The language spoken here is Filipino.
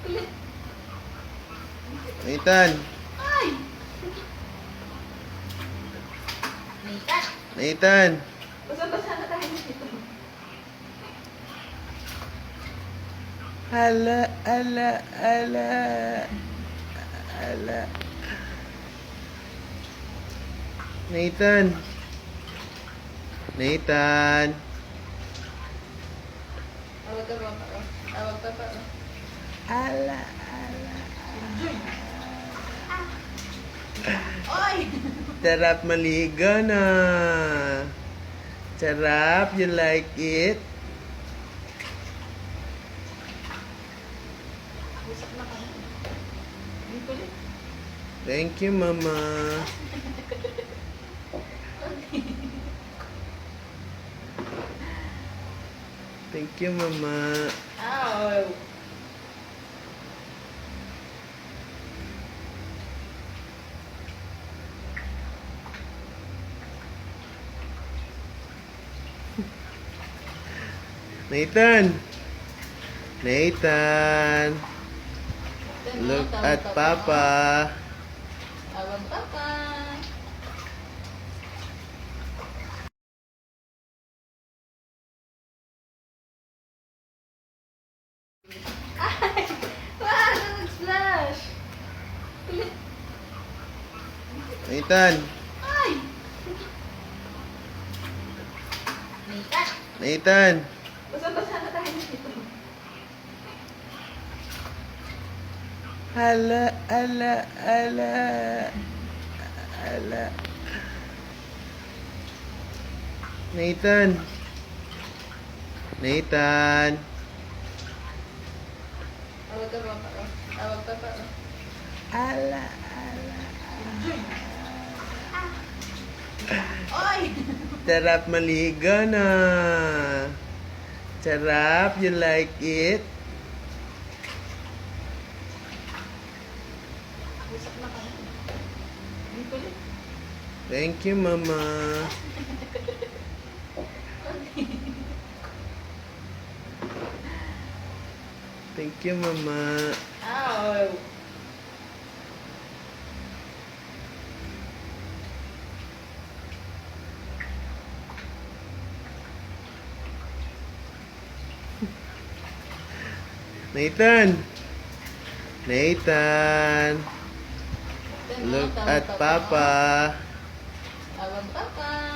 Kulit. Nathan. Ay! Nathan! Nathan. Basa-basa na tayo dito. Ala, ala, ala. Ala. Nathan. Nathan. Tawag ka ba? Tawag ka pa. Ala, ala. Oy! Sarap maligo na. Sarap, you like it? Usap na kami. Hindi kulit. Thank you, Mama. Thank you, Mama. Ow! Nathan. Nathan. Look at Papa. Tawag Papa. Ay! Wag! Nag-splash! Kulit. Nathan. Ay! Nathan! Nathan. Basa-basa na tayo dito. Ala, ala, ala. Ala. Nathan. Nathan. Tawag ka ba? Tawag ka pa. Ala, ala. Oy! Sarap maligo na. Sarap, you like it? Usap na kami. Hindi kulit. Thank you, Mama. Thank you, Mama. Ow! Nathan. Nathan. Look at Papa. Tawag Papa.